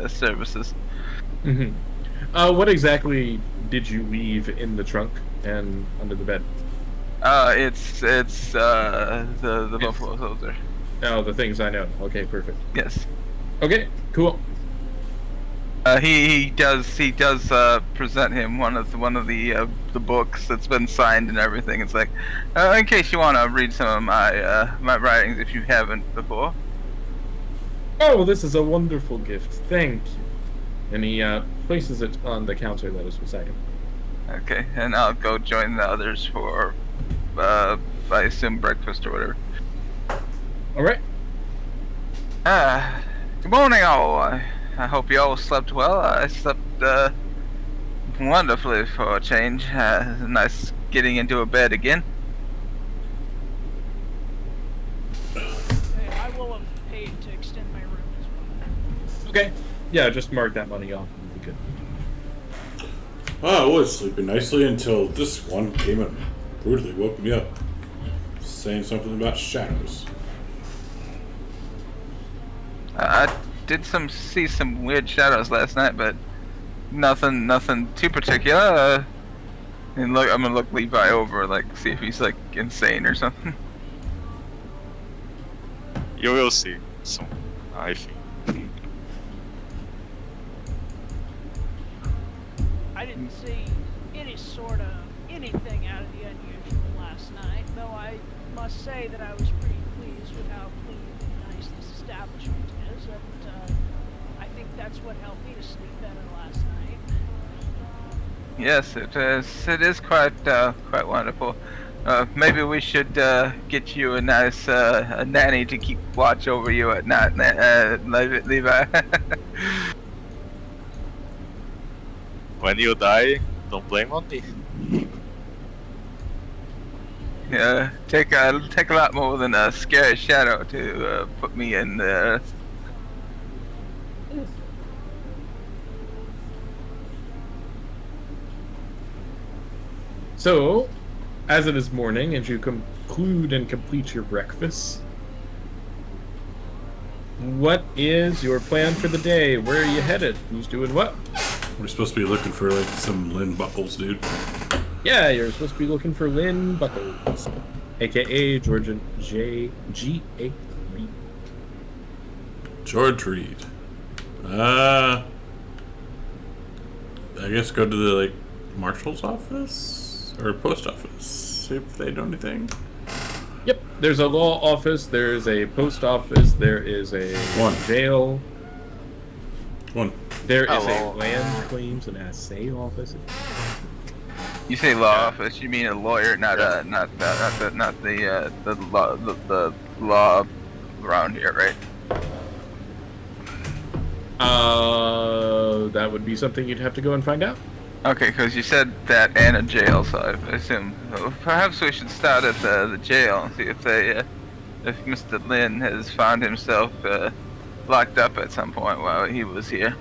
services.
Mm-hmm. What exactly did you leave in the trunk and under the bed?
It's the buffalo soldier.
Oh, the things I know. Okay, perfect.
Yes.
Okay, cool.
He does present him one of the books that's been signed and everything. It's like, in case you want to read some of my writings if you haven't before.
Oh, this is a wonderful gift. Thank you. And he places it on the counter that is beside him.
Okay, and I'll go join the others for, I assume breakfast or whatever.
All right.
Good morning, all. I hope you all slept well. I slept wonderfully for a change. Nice getting into a bed again.
I will have paid to extend my room as well.
Okay. Yeah, just mark that money off and we'll be good.
Oh, I was sleeping nicely until this one came and brutally woke me up, saying something about shadows.
I did see some weird shadows last night, but Nothing too particular. And look, I'm gonna look Levi over, like, see if he's like insane or something.
You will see soon, I think.
I didn't see any sort of anything out of the unusual last night, though I must say that I was pretty pleased with how clean and nice this establishment is, and I think that's what helped me to sleep better last night.
Yes, it is. It is quite wonderful. Maybe we should get you a nice a nanny to keep watch over you at night, Levi.
When you die, don't blame on me.
Yeah, take a lot more than a scary shadow to put me in there.
So, as it is morning, and you conclude and complete your breakfast, what is your plan for the day? Where are you headed? Who's doing what?
We're supposed to be looking for like some Lynn Buckles, dude.
Yeah, you're supposed to be looking for Lynn Buckles, aka Georgia G.A. Reed.
George Reed. I guess go to the like marshal's office or post office. See if they know anything.
Yep, there's a law office, there's a post office, there is a jail.
One.
There is a land claims and assay office.
You say law office, you mean a lawyer, not the law around here, right?
That would be something you'd have to go and find out.
Okay, because you said that and a jail, so I assume perhaps we should start at the jail and see if if Mr. Lin has found himself locked up at some point while he was here.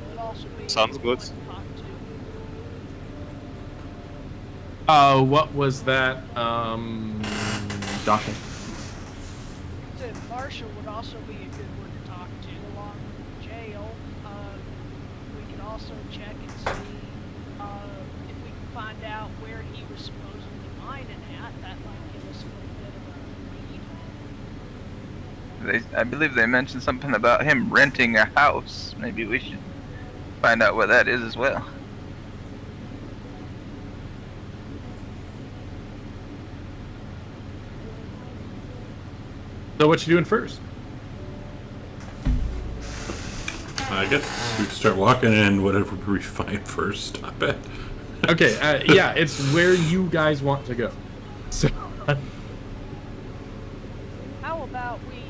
It'd also be
Sounds good.
someone to talk to.
What was that, document?
The marshal would also be a good one to talk to, along with the jail. We could also check and see if we can find out where he was supposedly mining at. That might give us a little bit of a lead.
I believe they mentioned something about him renting a house. Maybe we should find out what that is as well.
So what you doing first?
I guess we can start walking and whatever we find first, stop it.
Okay, yeah, it's where you guys want to go. So,
How about we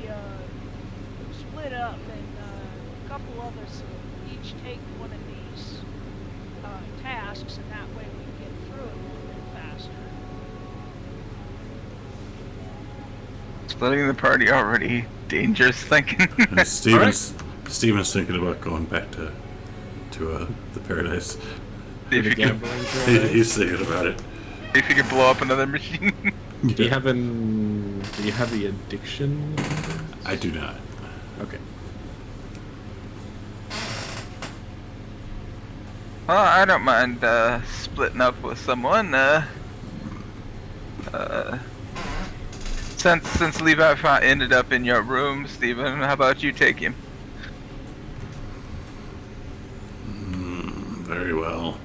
split up and a couple of us each take one of these tasks, and that way we can get through it a little bit faster.
Splitting the party already dangerous thinking.
And Steven's thinking about going back to the paradise.
See if
the
you can,
gambling drive.
He's thinking about it.
see if you can blow up another machine.
Do you have the addiction?
I do not.
Okay.
Well, I don't mind splitting up with someone. Since Levi ended up in your room, Steven, how about you take him?
Very well.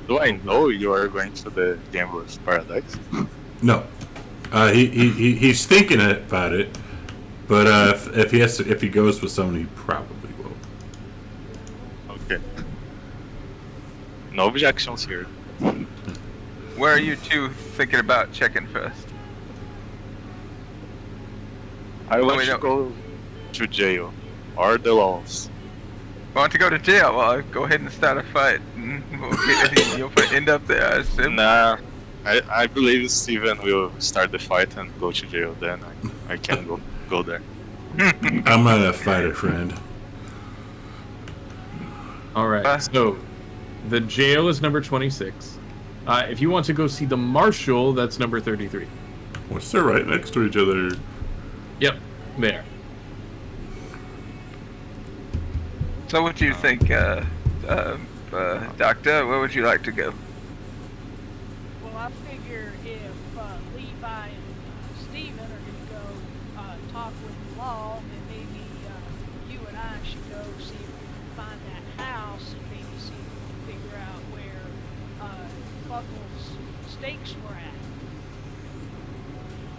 Do I know you are going to the Gambler's Paradise?
No, he's thinking about it, but if he goes with someone, he probably will.
Okay. No objections here.
Where are you two thinking about checking first?
I want
wait,
to
no.
go to jail or the laws.
Want to go to jail? Well, go ahead and start a fight. You'll end up there, I assume.
Nah, I believe Steven will start the fight and go to jail. Then I can go there.
I'm not a fighter, friend.
All right. So, the jail is number 26. If you want to go see the marshal, that's number 33.
What's they're right next to each other?
Yep, there.
So what do you think, Doctor? Where would you like to go?
Well, I figure if Levi and Steven are going to go talk with the law, then maybe you and I should go see if we can find that house and maybe see if we can figure out where Buckle's stakes were at.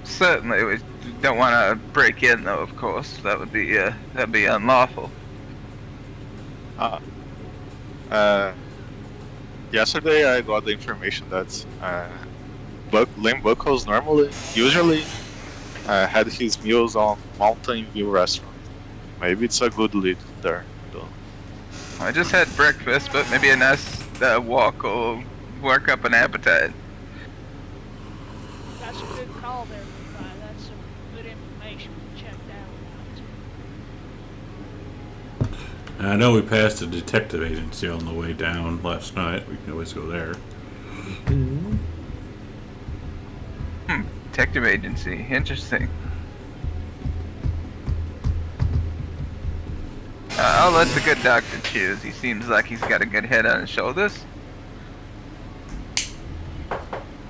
Certainly, we don't want to break in, though. Of course, that'd be unlawful.
Yesterday I got the information that Lane Buckles usually had his meals on Mountain View Restaurant. Maybe it's a good lead there, though.
I just had breakfast, but maybe a nice walk will work up an appetite.
That's a good call there, Levi. That's some good information. We'll check that one out.
I know we passed a detective agency on the way down last night. We can always go there.
Detective agency. Interesting. I'll let the good doctor choose. He seems like he's got a good head on his shoulders.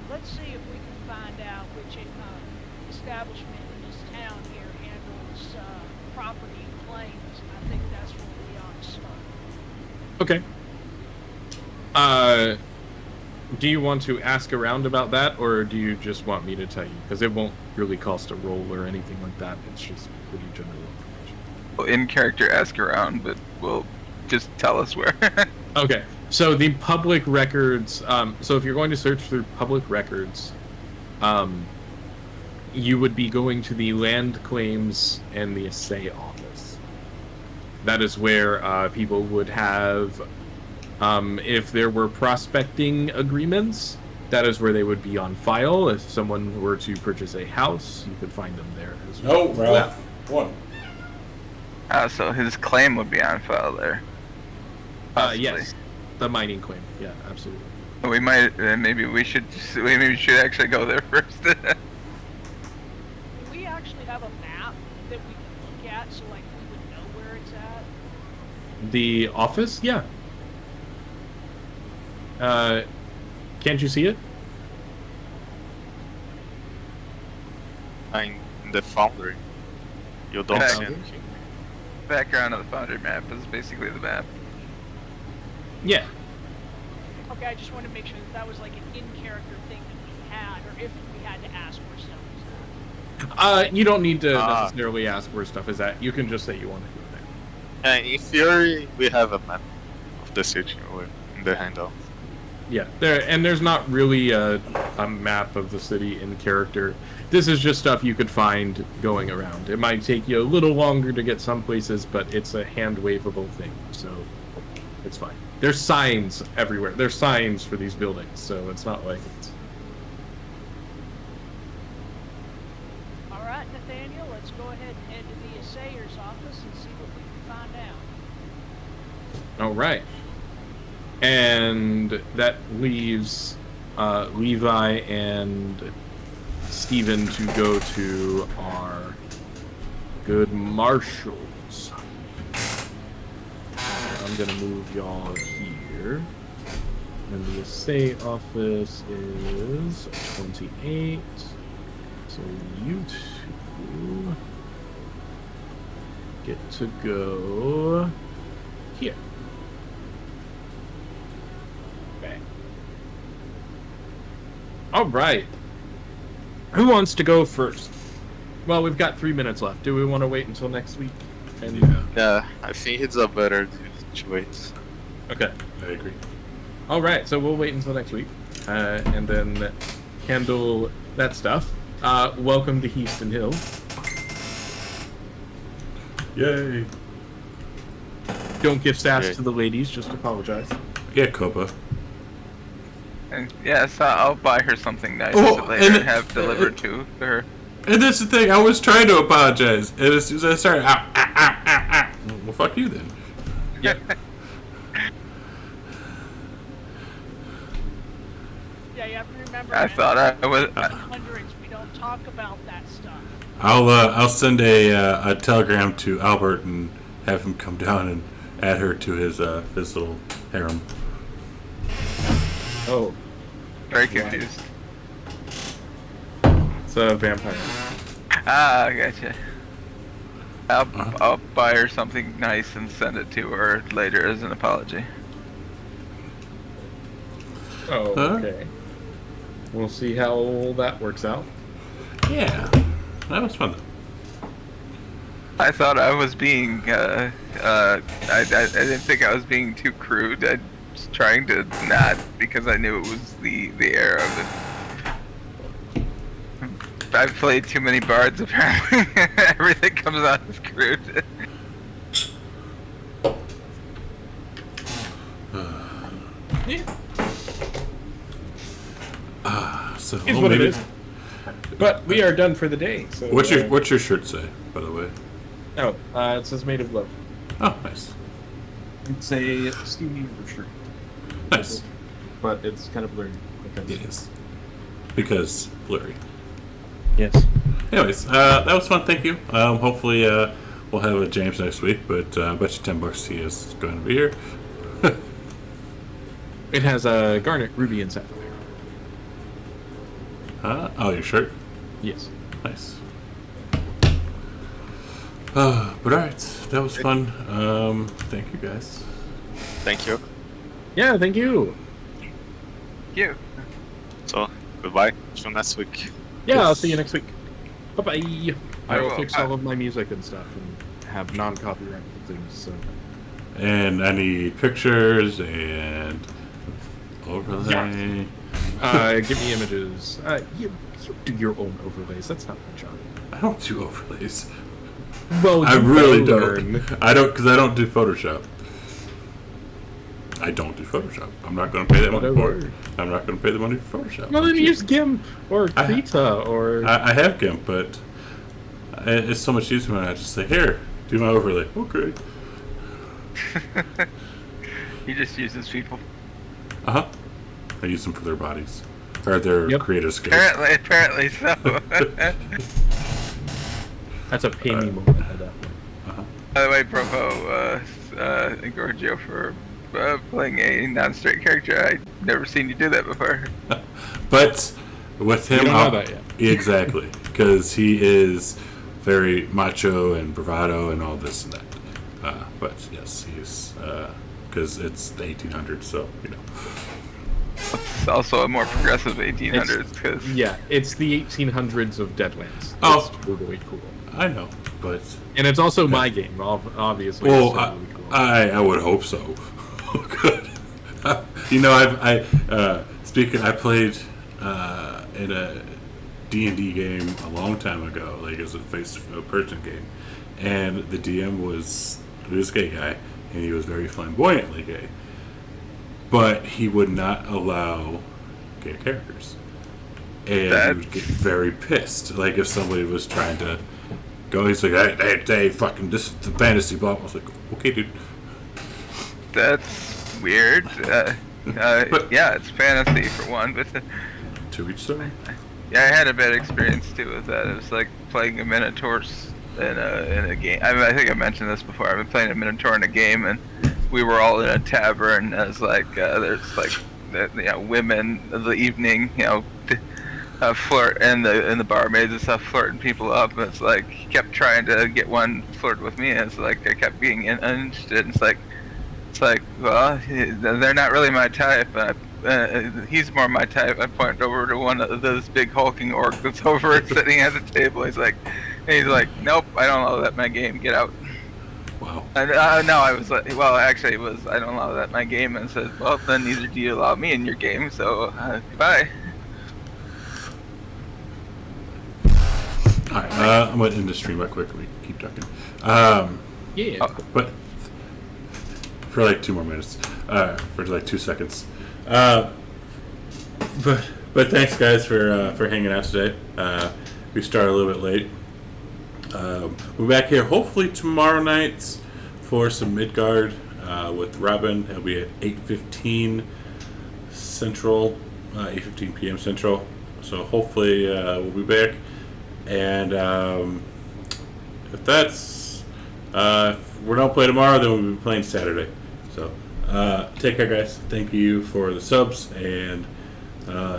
Let's see if we can find out which establishment in this town here handles property claims. I think that's where we ought to start.
Okay. Do you want to ask around about that, or do you just want me to tell you? Because it won't really cost a roll or anything like that. It's just pretty general information.
Well, in character, ask around, but we'll just tell us where.
Okay. So the public records. So if you're going to search through public records, you would be going to the land claims and the assay office. That is where people would have. If there were prospecting agreements, that is where they would be on file. If someone were to purchase a house, you could find them there as well.
Oh, Ralph. One.
So his claim would be on file there. Possibly.
Yes, the mining claim. Yeah, absolutely.
We might. Maybe we should actually go there first.
Do we actually have a map that we can look at so like we would know where it's at?
The office? Yeah. Can't you see it?
In the foundry. You don't
Okay.
see anything.
Background of the foundry map is basically the map.
Yeah.
Okay, I just wanted to make sure that was like an in-character thing that we had, or if we had to ask where stuff was at.
You don't need to necessarily ask where stuff is at. You can just say you want to go there.
In theory, we have a map of the city in the handout.
Yeah, there's not really a map of the city in character. This is just stuff you could find going around. It might take you a little longer to get some places, but it's a hand-waveable thing, so it's fine. There's signs everywhere. There's signs for these buildings, so it's not like it's...
All right, Nathaniel, let's go ahead and head to the assayer's office and see what we can find out.
All right. And that leaves Levi and Steven to go to our good marshals. I'm going to move y'all here. And the assay office is 28. So you two get to go here. All right. Who wants to go first? Well, we've got 3 minutes left. Do we want to wait until next week? And...
Yeah, I think it's a better to wait.
Okay.
I agree.
All right, so we'll wait until next week, and then handle that stuff. Welcome to Heaston Hill.
Yay.
Don't give sass to the ladies. Just apologize.
Yeah, Copa.
And yes, I'll buy her something nice later and have delivered to her.
And that's the thing. I was trying to apologize, and as soon as I started, well, fuck you then.
Yeah, Yeah, you have to remember.
I thought I was.
Hundreds. We don't talk about that stuff.
I'll send a telegram to Albert and have him come down and add her to his little harem.
Oh,
Very confused.
it's a vampire.
Ah, I gotcha. I'll buy her something nice and send it to her later as an apology.
Oh,
Huh?
okay. We'll see how that works out.
Yeah, that was fun.
I thought I was being, I didn't think I was being too crude. I was trying to not, because I knew it was the era of it. I've played too many bards, apparently. Everything comes out as crude.
Yeah,
So
is what it is. But we are done for the day. So
What's your shirt say, by the way?
Oh, it says "Made of Love."
Oh, nice,
It's a Stevie Wonder shirt,
nice.
but it's kind of blurry.
It is because blurry.
Yes.
Anyways, that was fun. Thank you. Hopefully, we'll have a James next week. But I bet you $10 he is going to be here.
It has a garnet, ruby, and sapphire.
Oh, your shirt.
Yes.
Nice. But alright, that was fun. Thank you guys.
Thank you.
Yeah, thank you.
You.
So, goodbye. Till next week.
Yeah, I'll
Yes.
see you next week. Bye bye. I will
well,
fix all of my music and stuff and have non-copyright things. So.
And I need pictures and overlay.
Give me images. You do your own overlays. That's not my job.
I don't do overlays.
Well,
I
you
really
better
don't.
learn.
I don't, because I don't do Photoshop. I don't do Photoshop. I'm not going to pay that money for it. I'm not going to pay the money for Photoshop.
Well, then
I'm cheap.
use GIMP or Krita or.
I have GIMP, but it's so much easier when I just say, "Here, do my overlay." Okay.
He just uses people.
I use them for their bodies or their
Yep.
creative skills.
Apparently so.
That's a pay me moment at that point.
By the way, bravo, Gorgio, for playing a non-straight character. I've never seen you do that before.
But with him,
You don't know that yet.
Exactly, because he is very macho and bravado and all this and that. But yes, he's because it's the 1800s, so you know.
It's also a more progressive 1800s because
Yeah, it's the 1800s of Deadlands.
Oh.
It's totally cool.
I know, but
And it's also my game, obviously.
well,
It's totally cool.
I would hope so. Good. You know, I played in a D&D game a long time ago, like as a person game, and the DM was this gay guy, and he was very flamboyantly gay, but he would not allow gay characters, and he would get very pissed. Like if somebody was trying to go, he's like, "Hey, fucking, this is the fantasy blah." I was like, "Okay, dude."
that's weird. Yeah, it's fantasy for one, but
To each their own.
yeah, I had a bad experience too with that. It was like playing a Minotaur in a game. I think I mentioned this before. I've been playing a Minotaur in a game, and we were all in a tavern. And it's like there's like women of the evening, flirt, and the barmaids and stuff flirting people up. And it's like he kept trying to get one flirt with me, and it's like I kept being uninterested. And it's like, well, they're not really my type. He's more my type. I point over to one of those big hulking orc that's over sitting at the table. He's like, nope, I don't allow that in my game. Get out.
Wow.
And no, I was like, well, actually, it was I don't allow that in my game. And said, well, then neither do you allow me in your game. So goodbye.
All right, I'm going to end the stream right quick. We keep talking.
Yeah.
But for like 2 more minutes, for like 2 seconds. But thanks guys for hanging out today. We started a little bit late. We're back here hopefully tomorrow night for some Midgard with Robin. It'll be at 8:15 Central. 8:15 p.m. Central. So hopefully we'll be back. And if that's if we don't play tomorrow, then we'll be playing Saturday. So take care, guys. Thank you for the subs and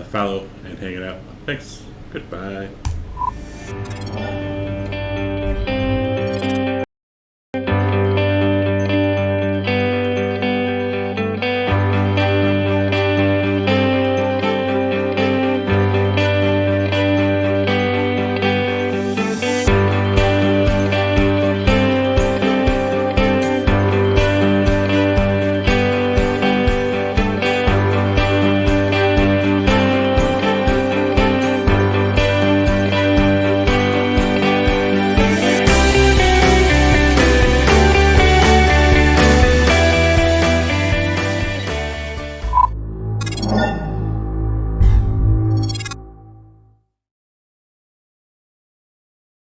follow and hanging out. Thanks. Goodbye.